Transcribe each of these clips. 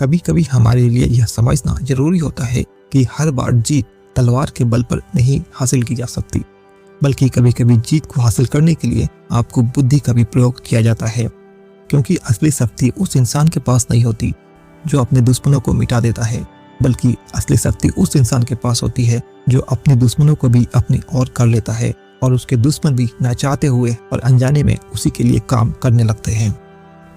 कभी कभी हमारे लिए यह समझना जरूरी होता है कि हर बार जीत तलवार के बल पर नहीं हासिल की जा सकती, बल्कि कभी कभी जीत को हासिल करने के लिए आपको बुद्धि का भी प्रयोग किया जाता है। क्योंकि असली शक्ति उस इंसान के पास नहीं होती जो अपने दुश्मनों को मिटा देता है, बल्कि असली शक्ति उस इंसान के पास होती है जो अपने दुश्मनों को भी अपनी ओर कर लेता है और उसके दुश्मन भी ना चाहते हुए और अनजाने में उसी के लिए काम करने लगते हैं।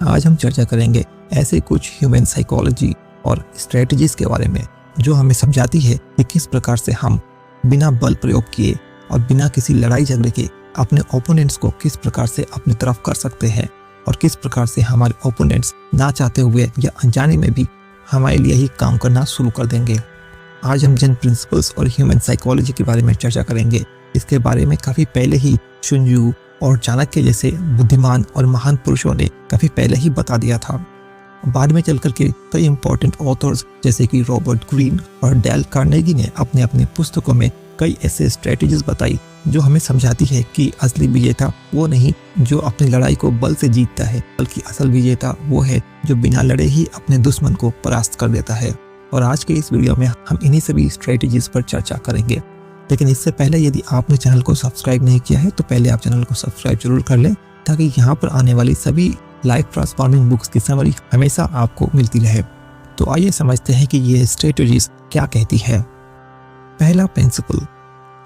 आज हम चर्चा करेंगे ऐसे कुछ ह्यूमन साइकोलॉजी और स्ट्रेटजीज के बारे में जो हमें समझाती है कि किस प्रकार से हम बिना बल प्रयोग किए और बिना किसी लड़ाई झगड़े के अपने ओपोनेंट्स को किस प्रकार से अपनी तरफ कर सकते हैं और किस प्रकार से हमारे ओपोनेंट्स ना चाहते हुए या अनजाने में भी हमारे लिए ही काम करना शुरू कर देंगे। आज हम जिन प्रिंसिपल्स और ह्यूमन साइकोलॉजी के बारे में चर्चा करेंगे, इसके बारे में काफ़ी पहले ही सुन त्zu और चाणक्य जैसे बुद्धिमान और महान पुरुषों ने काफ़ी पहले ही बता दिया था। बाद में चल करके कई इंपॉर्टेंट ऑथर्स जैसे कि रॉबर्ट ग्रीन और डेल कार्नेगी ने अपने अपने पुस्तकों में कई ऐसे स्ट्रेटजीज बताई जो हमें समझाती है कि असली विजेता वो नहीं जो अपनी लड़ाई को बल से जीतता है, बल्कि असल विजेता वो है जो बिना लड़े ही अपने दुश्मन को परास्त कर देता है। और आज के इस वीडियो में हम इन्हीं सभी स्ट्रेटजीज पर चर्चा करेंगे। लेकिन इससे पहले यदि आपने चैनल को सब्सक्राइब नहीं किया है तो पहले आप चैनल को सब्सक्राइब जरूर कर लें, ताकि यहाँ पर आने वाली सभी लाइफ ट्रांसफॉर्मिंग बुक्स की समरी हमेशा आपको मिलती रहे। तो आइए समझते हैं कि ये स्ट्रेटजीज क्या कहती है। पहला प्रिंसिपल,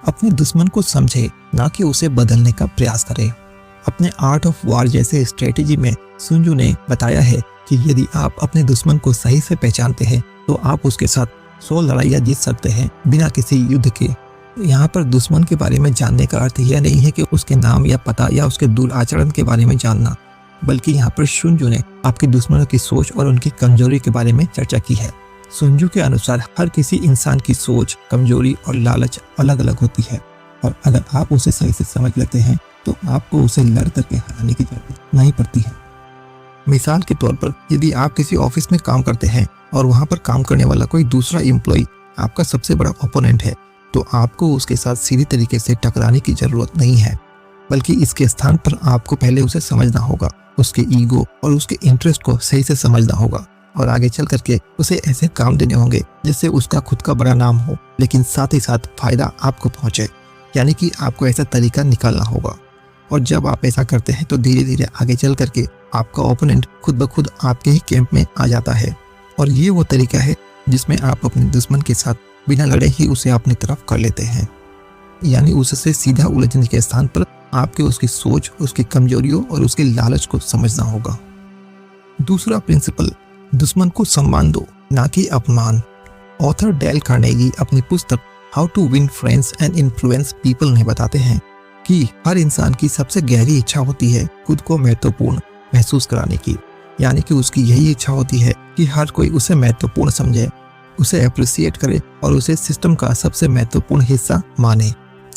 अपने दुश्मन को समझे, ना कि उसे बदलने का प्रयास करें। अपने आर्ट ऑफ वार जैसे स्ट्रेटजी में सुन त्zu ने बताया है कि यदि आप अपने दुश्मन को सही से पहचानते हैं तो आप उसके साथ 100 लड़ाइयाँ जीत सकते हैं बिना किसी युद्ध के। यहाँ पर दुश्मन के बारे में जानने का अर्थ यह नहीं है कि उसके नाम या पता या उसके दूर आचरण के बारे में जानना, बल्कि यहाँ पर सुन त्zu ने आपके दुश्मनों की सोच और उनकी कमजोरी के बारे में चर्चा की है। सुन त्zu के अनुसार हर किसी इंसान की सोच, कमजोरी और लालच अलग अलग होती है, और अगर आप उसे सही से समझ लेते हैं तो आपको उसे लड़ करके हराने की जरूरत नहीं पड़ती है। मिसाल के तौर पर यदि आप किसी ऑफिस में काम करते हैं और वहाँ पर काम करने वाला कोई दूसरा एम्प्लॉय आपका सबसे बड़ा ओपोनेंट है, तो आपको उसके साथ सीधी तरीके से टकराने की जरूरत नहीं है, बल्कि इसके स्थान पर आपको पहले उसे समझना होगा, उसके ईगो और उसके इंटरेस्ट को सही से समझना होगा और आगे चल करके उसे ऐसे काम देने होंगे जिससे उसका खुद का बड़ा नाम हो, लेकिन साथ ही साथ फायदा आपको पहुंचे। यानी कि आपको ऐसा तरीका निकालना होगा, और जब आप ऐसा करते हैं तो धीरे धीरे आगे चल करके आपका ओपोनेंट खुद ब खुद आपके ही कैंप में आ जाता है। और ये वो तरीका है जिसमें आप अपने दुश्मन के साथ बिना लड़े ही उसे अपनी तरफ कर लेते हैं। यानी उससे सीधा उलझने के स्थान पर आपके उसकी सोच, उसकी कमजोरियों और उसके लालच को समझना होगा। दूसरा प्रिंसिपल, दुश्मन को सम्मान दो, ना कि अपमान। ऑथर डेल कार्नेगी अपनी पुस्तक how to win friends and influence people में बताते हैं कि हर इंसान की सबसे गहरी इच्छा होती है खुद को महत्वपूर्ण महसूस कराने की। यानी कि उसकी यही इच्छा होती है कि हर कोई उसे महत्वपूर्ण समझे, उसे अप्रिसिएट करे और उसे सिस्टम का सबसे महत्वपूर्ण हिस्सा माने।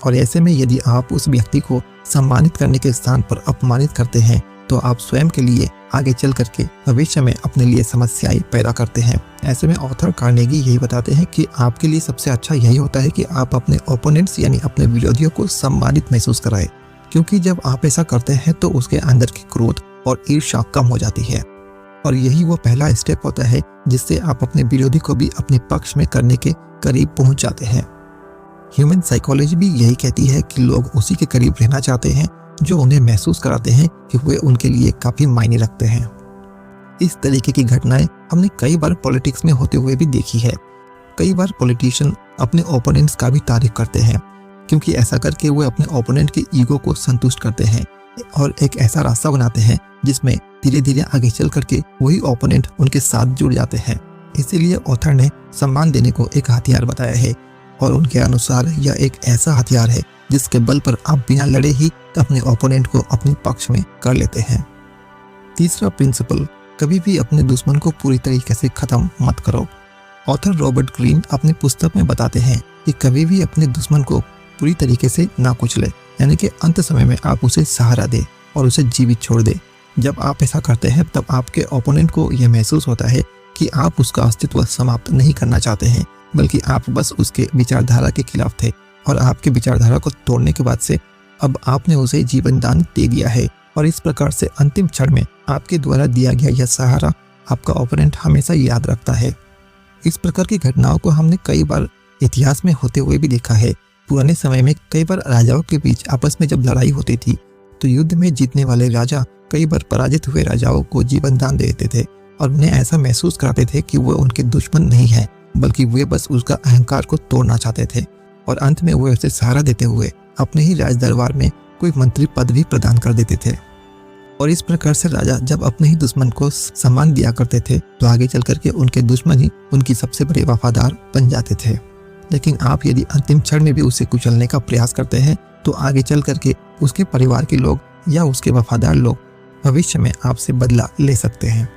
और ऐसे में यदि आप उस व्यक्ति को सम्मानित करने के स्थान पर अपमानित करते हैं तो आप स्वयं के लिए आगे चल करके भविष्य में अपने लिए समस्याएं पैदा करते हैं। ऐसे में ऑथर कार्नेगी यही बताते हैं कि आपके लिए सबसे अच्छा यही होता है कि आप अपने ओपोनेंट्स यानी अपने विरोधियों को सम्मानित महसूस कराएं, क्योंकि जब आप ऐसा करते हैं तो उसके अंदर की क्रोध और ईर्ष्या कम हो जाती है, और यही वो पहला स्टेप होता है जिससे आप अपने विरोधी को भी अपने पक्ष में करने के करीब पहुंच जाते हैं। ह्यूमन साइकोलॉजी भी यही कहती है कि लोग उसी के करीब रहना चाहते हैं जो उन्हें महसूस कराते हैं कि वे उनके लिए काफी मायने रखते हैं। इस तरीके की घटनाएं हमने कई बार पॉलिटिक्स में होते हुए भी देखी है। कई बार पॉलिटिशियन अपने ओपोनेंट्स का भी तारीफ करते हैं, क्योंकि ऐसा करके वे अपने ओपोनेंट के ईगो को संतुष्ट करते हैं और एक ऐसा रास्ता बनाते हैं जिसमें धीरे धीरे आगे चल करके वही ओपोनेंट उनके साथ जुड़ जाते हैं। इसीलिए ऑथर ने सम्मान देने को एक हथियार बताया है, और उनके अनुसार यह एक ऐसा हथियार है जिसके बल पर आप बिना लड़े ही अपने ओपोनेंट को अपने पक्ष में कर लेते हैं। तीसरा प्रिंसिपल, कभी भी अपने दुश्मन को पूरी तरीके से खत्म मत करो। ऑथर रॉबर्ट ग्रीन अपनी पुस्तक में बताते हैं कि कभी भी अपने दुश्मन को पूरी तरीके से ना कुचले, यानी कि अंत समय में आप उसे सहारा दे और उसे जीवित छोड़ दे। जब आप ऐसा करते हैं तब आपके ओपोनेंट को यह महसूस होता है कि आप उसका अस्तित्व समाप्त नहीं करना चाहते हैं, बल्कि आप बस उसके विचारधारा के खिलाफ थे, और आपके विचारधारा को तोड़ने के बाद से अब आपने उसे जीवन दान दे दिया है, और इस प्रकार से अंतिम क्षण में आपके द्वारा दिया गया यह सहारा आपका ओपोनेंट हमेशा याद रखता है। इस प्रकार की घटनाओं को हमने कई बार इतिहास में होते हुए भी देखा है। पुराने समय में कई बार राजाओं के बीच आपस में जब लड़ाई होती थी तो युद्ध में जीतने वाले राजा कई बार पराजित हुए राजाओं को जीवन दान दे देते थे और उन्हें ऐसा महसूस कराते थे कि वो उनके दुश्मन नहीं है, बल्कि वे बस उसका अहंकार को तोड़ना चाहते थे। और अंत में वे उसे सहारा देते हुए अपने ही राज दरबार में कोई मंत्री पद भी प्रदान कर देते थे। और इस प्रकार से राजा जब अपने ही दुश्मन को सम्मान दिया करते थे तो आगे चल करके उनके दुश्मन ही उनकी सबसे बड़े वफादार बन जाते थे। लेकिन आप यदि अंतिम क्षण में भी उसे कुचलने का प्रयास करते हैं तो आगे चल करके उसके परिवार के लोग या उसके वफादार लोग भविष्य में आपसे बदला ले सकते हैं।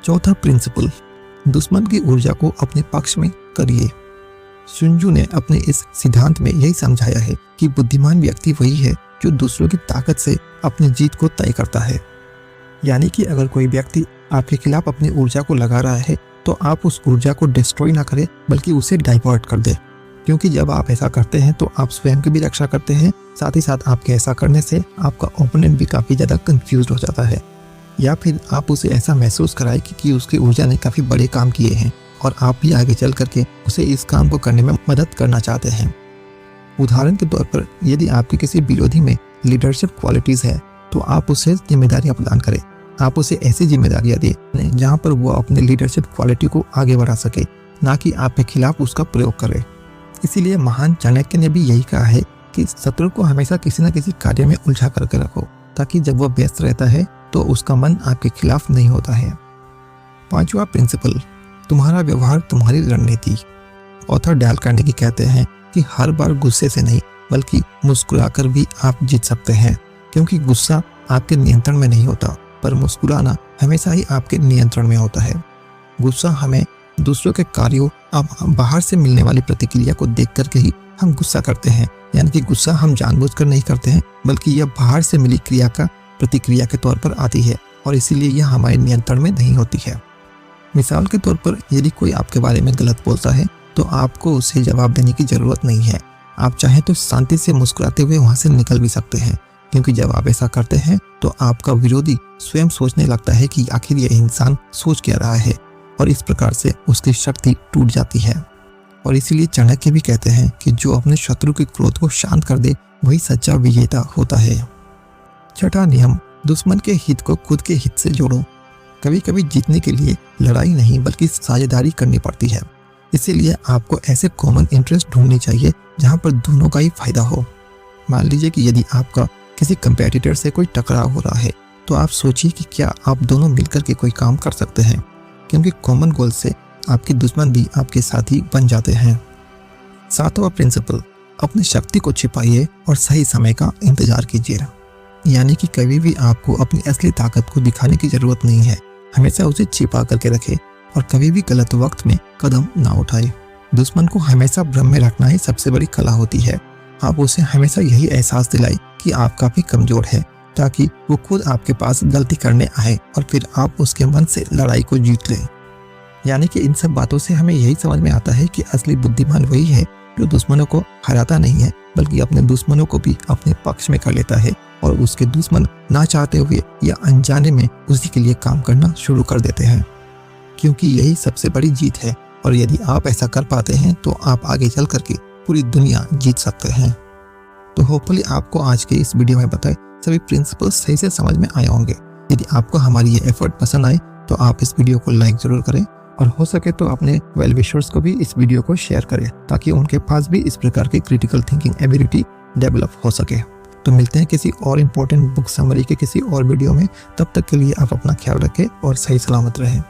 चौथा प्रिंसिपल, दुश्मन की ऊर्जा को अपने पक्ष में करिए। सुनजू ने अपने इस सिद्धांत में यही समझाया है कि बुद्धिमान व्यक्ति वही है जो दूसरों की ताकत से अपनी जीत को तय करता है। यानी कि अगर कोई व्यक्ति आपके खिलाफ अपनी ऊर्जा को लगा रहा है तो आप उस ऊर्जा को डिस्ट्रॉय ना करें बल्कि उसे डाइवर्ट कर दें, क्योंकि जब आप ऐसा करते हैं तो आप स्वयं की भी रक्षा करते हैं, साथ ही साथ आपके ऐसा करने से आपका ओपोनेंट भी काफ़ी ज़्यादा कंफ्यूज हो जाता है। या फिर आप उसे ऐसा महसूस कराएं कि उसकी ऊर्जा ने काफ़ी बड़े काम किए हैं और आप भी आगे चल करके उसे इस काम को करने में मदद करना चाहते हैं। उदाहरण के तौर पर यदि आपके किसी विरोधी में लीडरशिप क्वालिटीज़ है तो आप उसे जिम्मेदारियां प्रदान करें। आप उसे ऐसी जिम्मेदारियां दें जहां पर वो अपने लीडरशिप क्वालिटी को आगे बढ़ा सके, ना कि आपके खिलाफ उसका प्रयोग करे। इसीलिए महान चाणक्य ने भी यही कहा है कि शत्रु को हमेशा किसी न किसी कार्य में उलझा करके रखो, ताकि जब वह व्यस्त रहता है तो उसका मन आपके खिलाफ नहीं होता है। पांचवा प्रिंसिपल, तुम्हारा व्यवहार तुम्हारी रणनीति। ऑथर डेल कार्नेगी कहते हैं कि हर बार गुस्से से नहीं बल्कि मुस्कुराकर भी आप जीत सकते हैं, क्योंकि गुस्सा आपके नियंत्रण में नहीं होता पर मुस्कुराना हमेशा ही आपके नियंत्रण में होता है। गुस्सा हमें दूसरों के कार्यों अब बाहर से मिलने वाली प्रतिक्रिया को देख करके ही हम गुस्सा करते हैं। यानी कि गुस्सा हम जानबूझकर नहीं करते हैं बल्कि यह बाहर से मिली क्रिया का प्रतिक्रिया के तौर पर आती है और इसीलिए यह हमारे नियंत्रण में नहीं होती है। मिसाल के तौर पर यदि कोई आपके बारे में गलत बोलता है तो आपको उसे जवाब देने की जरूरत नहीं है। आप चाहें तो शांति से मुस्कुराते हुए वहां से निकल भी सकते हैं, क्योंकि जब आप ऐसा करते हैं तो आपका विरोधी स्वयं सोचने लगता है कि आखिर यह इंसान सोच क्या रहा है और इस प्रकार से उसकी शक्ति टूट जाती है। और इसीलिए चाणक्य भी कहते हैं कि जो अपने शत्रु के क्रोध को शांत कर दे वही सच्चा विजेता होता है। छठा नियम, दुश्मन के हित को खुद के हित से जोड़ो। कभी कभी जीतने के लिए लड़ाई नहीं बल्कि साझेदारी करनी पड़ती है। इसीलिए आपको ऐसे कॉमन इंटरेस्ट ढूंढनी चाहिए जहां पर दोनों का ही फायदा हो। मान लीजिए कि यदि आपका किसी कंपेटिटर से कोई टकराव हो रहा है तो आप सोचिए कि क्या आप दोनों मिलकर के कोई काम कर सकते हैं, क्योंकि कॉमन गोल से आपके दुश्मन भी आपके साथी बन जाते हैं। सातवां प्रिंसिपल, अपनी शक्ति को छिपाइए और सही समय का इंतजार कीजिए। यानी कि कभी भी आपको अपनी असली ताकत को दिखाने की जरूरत नहीं है, हमेशा उसे छिपा करके रखें और कभी भी गलत वक्त में कदम ना उठाए। दुश्मन को हमेशा भ्रम में रखना ही सबसे बड़ी कला होती है। आप उसे हमेशा यही एहसास दिलाएं कि आप काफी कमजोर है, ताकि वो खुद आपके पास गलती करने आए और फिर आप उसके मन से लड़ाई को जीत लें। यानी कि इन सब बातों से हमें यही समझ में आता है कि असली बुद्धिमान वही है जो दुश्मनों को हराता नहीं है बल्कि अपने दुश्मनों को भी अपने पक्ष में कर लेता है और उसके दुश्मन ना चाहते हुए या अनजाने में उसी के लिए काम करना शुरू कर देते हैं, क्योंकि यही सबसे बड़ी जीत है। और यदि आप ऐसा कर पाते हैं तो आप आगे चल करके पूरी दुनिया जीत सकते हैं। तो होपफुली आपको आज के इस वीडियो में बताए सभी प्रिंसिपल्स सही से समझ में आए होंगे। यदि आपको हमारी ये एफर्ट पसंद आए तो आप इस वीडियो को लाइक जरूर करें और हो सके तो अपने वेल विशर्स को भी इस वीडियो को शेयर करें, ताकि उनके पास भी इस प्रकार की क्रिटिकल थिंकिंग एबिलिटी डेवलप हो सके। तो मिलते हैं किसी और इम्पोर्टेंट बुक समरी के किसी और वीडियो में। तब तक के लिए आप अपना ख्याल रखें और सही सलामत रहें।